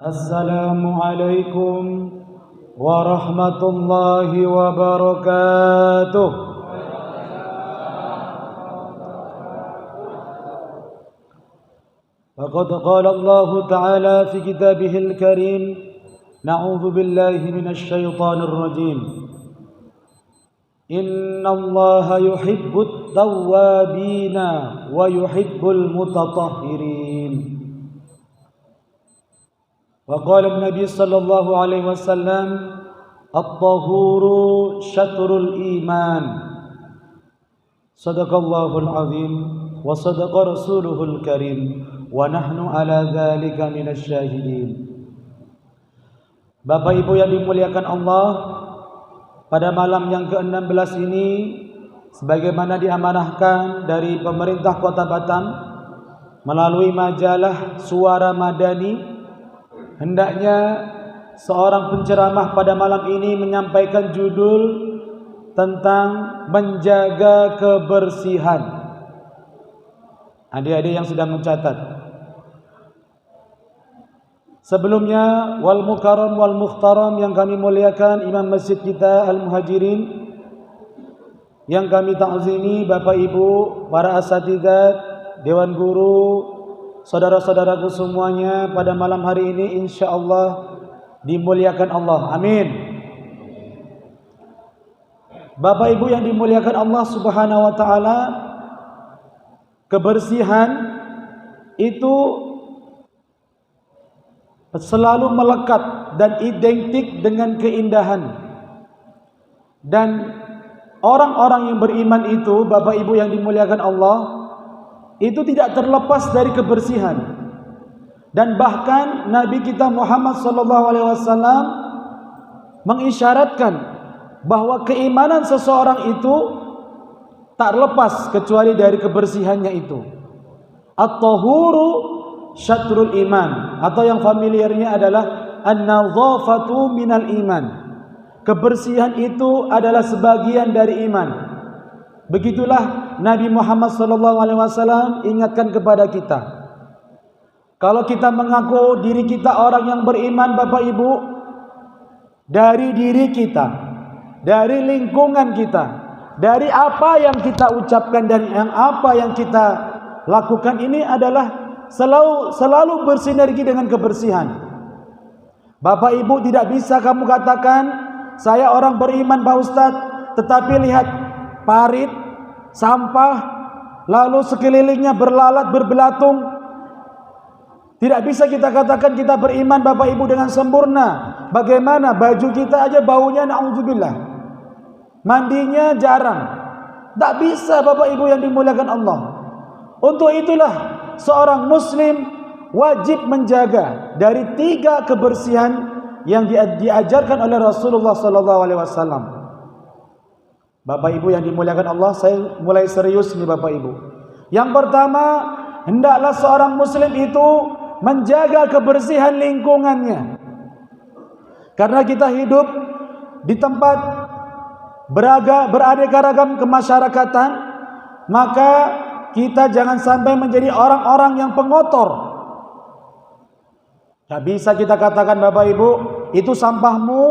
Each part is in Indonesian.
Assalamualaikum warahmatullahi wabarakatuh. Faqad qala Allah Ta'ala fi kitabihil karim, na'udzu billahi minasy syaithanir rajim. Inna Allaha yuhibbut tawwabina wa yuhibbul mutatahhirin. وقال النبي صلى الله عليه وسلم الطهور شطر الإيمان صدق الله العظيم وصدق رسوله الكريم ونحن على ذلك من الشاهدين. Bapak Ibu yang dimuliakan Allah, pada malam yang ke-16 ini sebagaimana diamanahkan dari pemerintah Kota Batam melalui majalah Suara Madani, hendaknya seorang penceramah pada malam ini menyampaikan judul tentang menjaga kebersihan. Adik-adik yang sudah mencatat. Sebelumnya, wal mukarram wal mukhtaram yang kami muliakan Imam Masjid kita Al-Muhajirin, yang kami ta'zimi Bapak Ibu, para asatidzah, dewan guru, saudara-saudaraku semuanya, pada malam hari ini insyaallah dimuliakan Allah. Amin. Bapak Ibu yang dimuliakan Allah Subhanahu wa taala, kebersihan itu selalu melekat dan identik dengan keindahan. Dan orang-orang yang beriman itu, Bapak Ibu yang dimuliakan Allah, itu tidak terlepas dari kebersihan. Dan bahkan Nabi kita Muhammad SAW mengisyaratkan bahwa keimanan seseorang itu tak lepas kecuali dari kebersihannya itu. At-tahuru syatrul iman, atau yang familiarnya adalah an-nadhafatu minal iman. Kebersihan itu adalah sebagian dari iman. Begitulah Nabi Muhammad SAW ingatkan kepada kita. Kalau kita mengaku diri kita orang yang beriman, Bapak Ibu, dari diri kita, dari lingkungan kita, dari apa yang kita ucapkan dan yang apa yang kita lakukan, ini adalah selalu bersinergi dengan kebersihan. Bapak Ibu, tidak bisa kamu katakan saya orang beriman Pak Ustadz, tetapi lihat parit, sampah, lalu sekelilingnya berlalat, berbelatung. Tidak bisa kita katakan kita beriman Bapak Ibu dengan sempurna. Bagaimana baju kita aja baunya, na'udzubillah, mandinya jarang. Tak bisa Bapak Ibu yang dimuliakan Allah. Untuk itulah seorang muslim wajib menjaga dari 3 kebersihan yang diajarkan oleh Rasulullah SAW. Bapak Ibu yang dimuliakan Allah, saya mulai serius nih Bapak Ibu. Yang pertama, hendaklah seorang muslim itu menjaga kebersihan lingkungannya. Karena kita hidup di tempat beraneka ragam kemasyarakatan, maka kita jangan sampai menjadi orang-orang yang pengotor. Tak bisa kita katakan Bapak Ibu, itu sampahmu,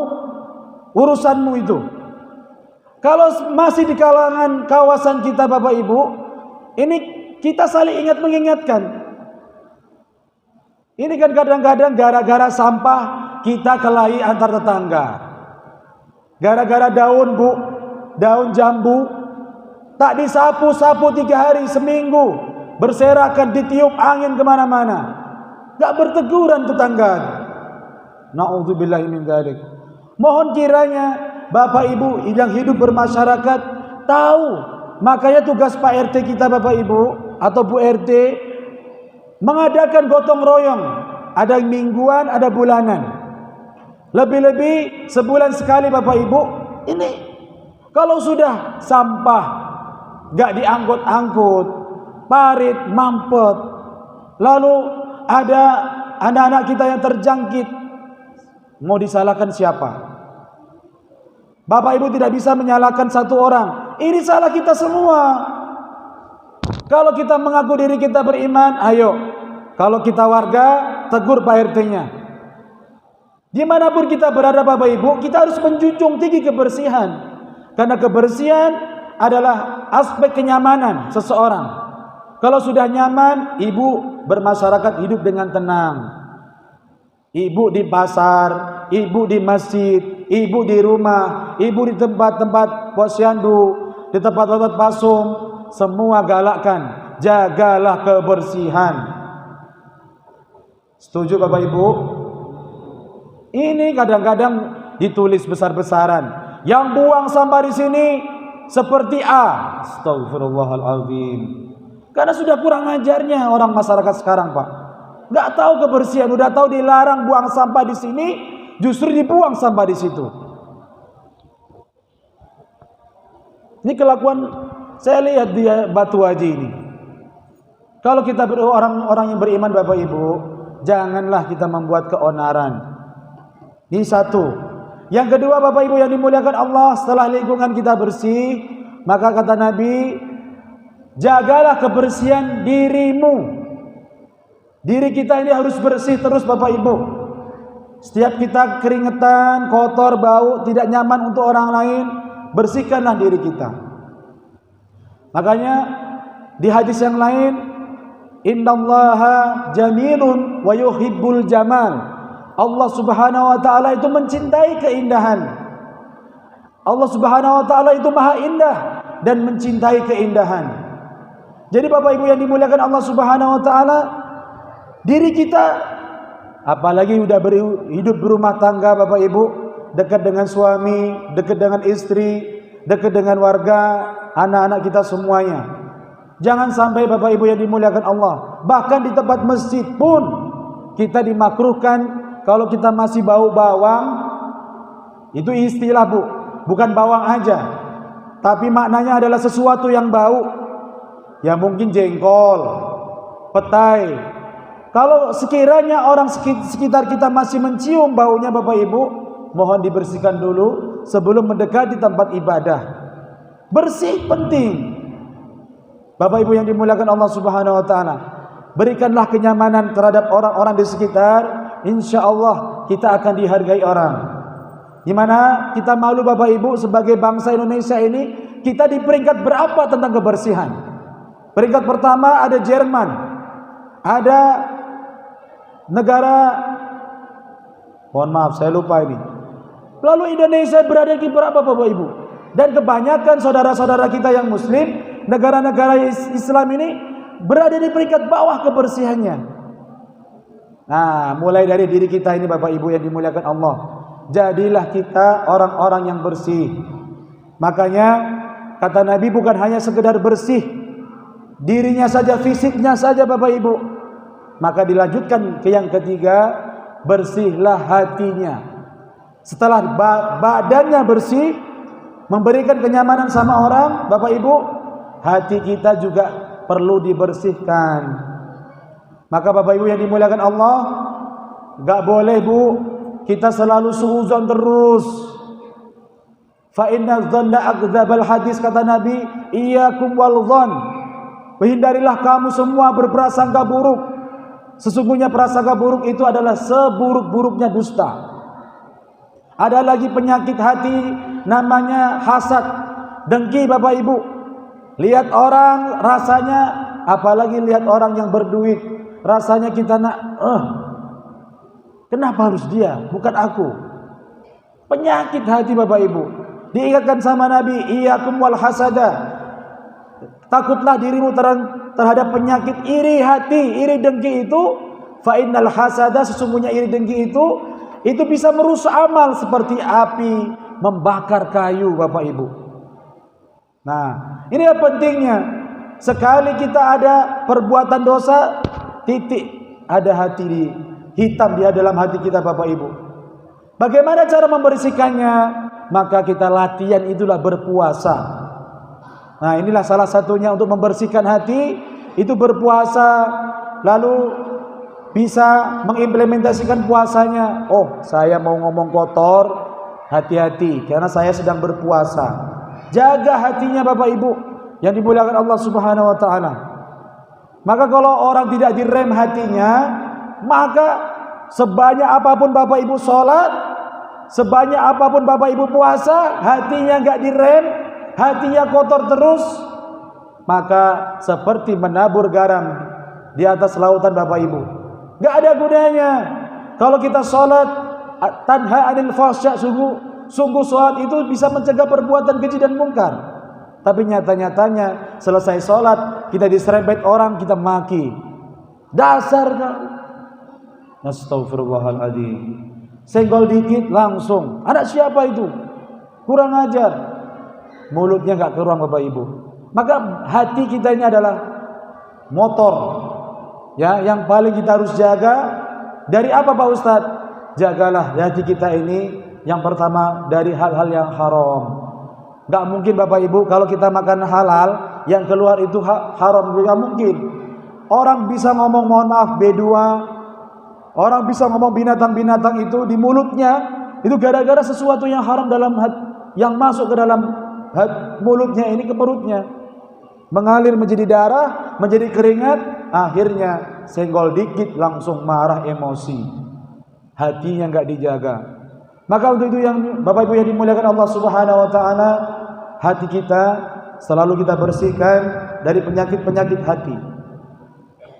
urusanmu itu. Kalau masih di kalangan kawasan kita Bapak Ibu, ini kita saling ingat mengingatkan. Ini kan kadang-kadang gara-gara sampah kita kelahi antar tetangga. Gara-gara daun Bu, daun jambu tak disapu-sapu 3 hari, seminggu, berserakan, ditiup angin kemana-mana. Gak berteguran tetangga. Na'udzubillahi min dzalik. Mohon kiranya Bapak Ibu yang hidup bermasyarakat tahu. Makanya tugas Pak RT kita Bapak Ibu atau Bu RT mengadakan gotong royong. Ada mingguan, ada bulanan. Lebih-lebih sebulan sekali Bapak Ibu. Ini kalau sudah sampah gak diangkut-angkut, parit mampet, lalu ada anak-anak kita yang terjangkit, mau disalahkan siapa? Bapak Ibu tidak bisa menyalahkan satu orang. Ini salah kita semua. Kalau kita mengaku diri kita beriman, ayo. Kalau kita warga, tegur Pak RT-nya. Dimanapun kita berada Bapak Ibu, kita harus menjunjung tinggi kebersihan. Karena kebersihan adalah aspek kenyamanan seseorang. Kalau sudah nyaman, ibu bermasyarakat hidup dengan tenang. Ibu di pasar, ibu di masjid, ibu di rumah, ibu di tempat-tempat posyandu, di tempat-tempat pasung, semua galakkan, jagalah kebersihan. Setuju Bapak Ibu? Ini kadang-kadang ditulis besar-besaran. Yang buang sampah di sini seperti A. Astagfirullahaladzim. Karena sudah kurang ajarnya orang masyarakat sekarang, Pak. Nggak tahu kebersihan, udah tahu dilarang buang sampah di sini, justru dibuang sampah di situ. Ini kelakuan saya lihat di Batu Haji ini. Kalau kita orang-orang yang beriman Bapak Ibu, janganlah kita membuat keonaran. Ini satu. Yang kedua Bapak Ibu yang dimuliakan Allah, setelah lingkungan kita bersih, maka kata Nabi, jagalah kebersihan dirimu. Diri kita ini harus bersih terus Bapak Ibu. Setiap kita keringetan, kotor, bau, tidak nyaman untuk orang lain, bersihkanlah diri kita. Makanya di hadis yang lain, innallaha jamilun wa yuhibbul jamal. Allah Subhanahu wa taala itu mencintai keindahan. Allah Subhanahu wa taala itu maha indah dan mencintai keindahan. Jadi Bapak Ibu yang dimuliakan Allah Subhanahu wa taala, diri kita apalagi sudah hidup berumah tangga Bapak Ibu, dekat dengan suami, dekat dengan istri, dekat dengan warga, anak-anak kita semuanya. Jangan sampai Bapak Ibu yang dimuliakan Allah, bahkan di tempat masjid pun kita dimakruhkan. Kalau kita masih bau bawang, itu istilah Bu, bukan bawang aja, tapi maknanya adalah sesuatu yang bau. Ya mungkin jengkol, petai. Kalau sekiranya orang sekitar kita masih mencium baunya Bapak Ibu, mohon dibersihkan dulu sebelum mendekati tempat ibadah. Bersih penting. Bapak Ibu yang dimuliakan Allah Subhanahu wa taala, berikanlah kenyamanan terhadap orang-orang di sekitar. Insya Allah kita akan dihargai orang. Dimana kita malu Bapak Ibu sebagai bangsa Indonesia ini, kita di peringkat berapa tentang kebersihan? Peringkat pertama ada Jerman, ada negara, mohon maaf saya lupa ini. Lalu Indonesia berada di berapa Bapak Ibu? Dan kebanyakan saudara-saudara kita yang muslim, negara-negara Islam ini berada di peringkat bawah kebersihannya. Nah, mulai dari diri kita ini Bapak Ibu yang dimuliakan Allah, jadilah kita orang-orang yang bersih. Makanya kata Nabi, bukan hanya sekedar bersih dirinya saja, fisiknya saja Bapak Ibu, maka dilanjutkan ke yang ketiga, bersihlah hatinya. Setelah badannya bersih, memberikan kenyamanan sama orang, Bapak Ibu, hati kita juga perlu dibersihkan. Maka Bapak Ibu yang dimuliakan Allah, gak boleh Bu kita selalu suudzon terus. Fa inna dzanna akdzabal hadis, kata Nabi, iyyakum wal dzan. Hindarilah kamu semua berprasangka buruk. Sesungguhnya prasangka buruk itu adalah seburuk-buruknya dusta. Ada lagi penyakit hati namanya hasad, dengki Bapak Ibu. Lihat orang rasanya, apalagi lihat orang yang berduit, rasanya kita nak, kenapa harus dia, bukan aku. Penyakit hati Bapak Ibu. Diingatkan sama Nabi, iyyakum wal hasada. Takutlah dirimu terhadap penyakit iri hati, iri dengki itu. Fa innal hasada, sesungguhnya iri dengki itu bisa merusak amal seperti api membakar kayu Bapak Ibu. Nah, ini pentingnya. Sekali kita ada perbuatan dosa, titik, ada hati hitam dia dalam hati kita Bapak Ibu. Bagaimana cara membersihkannya? Maka kita latihan, itulah berpuasa. Nah, inilah salah satunya untuk membersihkan hati, itu berpuasa. Lalu bisa mengimplementasikan puasanya. Oh, saya mau ngomong kotor, hati-hati karena saya sedang berpuasa. Jaga hatinya Bapak Ibu yang dimuliakan Allah Subhanahu wa taala. Maka kalau orang tidak direm hatinya, maka sebanyak apapun Bapak Ibu sholat, sebanyak apapun Bapak Ibu puasa, hatinya nggak direm, hatinya kotor terus, maka seperti menabur garam di atas lautan Bapak Ibu. Nggak ada gunanya. Kalau kita sholat tanha anil fahsya, sungguh sholat itu bisa mencegah perbuatan keji dan mungkar. Tapi nyata-nyatanya selesai sholat kita diserempet orang, kita maki. Dasar kau. Astagfirullahaladzim. Senggol dikit langsung. Anak siapa itu? Kurang ajar. Mulutnya nggak keruang Bapak Ibu. Maka hati kita ini adalah motor, ya, yang paling kita harus jaga. Dari apa Pak Ustadz? Jagalah hati kita ini yang pertama dari hal-hal yang haram. Gak mungkin Bapak Ibu kalau kita makan halal yang keluar itu haram, gak mungkin. Orang bisa ngomong mohon maaf B2, orang bisa ngomong binatang-binatang itu di mulutnya itu gara-gara sesuatu yang haram dalam yang masuk ke dalam mulutnya ini, ke perutnya, mengalir menjadi darah, menjadi keringat, akhirnya senggol dikit langsung marah, emosi, hatinya nggak dijaga. Maka untuk itu yang Bapak Ibu yang dimuliakan Allah Subhanahu Wa Taala, hati kita selalu kita bersihkan dari penyakit-penyakit hati.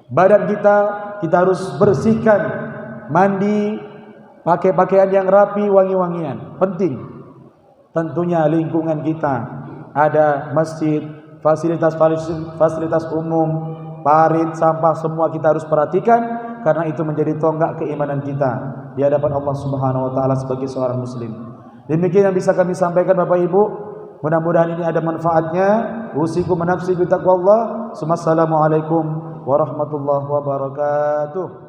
Badan kita harus bersihkan, mandi, pakai pakaian yang rapi, wangi-wangian, penting. Tentunya lingkungan kita ada masjid, fasilitas umum, parit, sampah, semua kita harus perhatikan karena itu menjadi tonggak keimanan kita di hadapan Allah Subhanahu Wa Taala sebagai seorang muslim. Demikian yang bisa kami sampaikan Bapak Ibu. Mudah-mudahan ini ada manfaatnya. Usikum nafsi bi taqwallah. Assalamualaikum warahmatullahi wabarakatuh.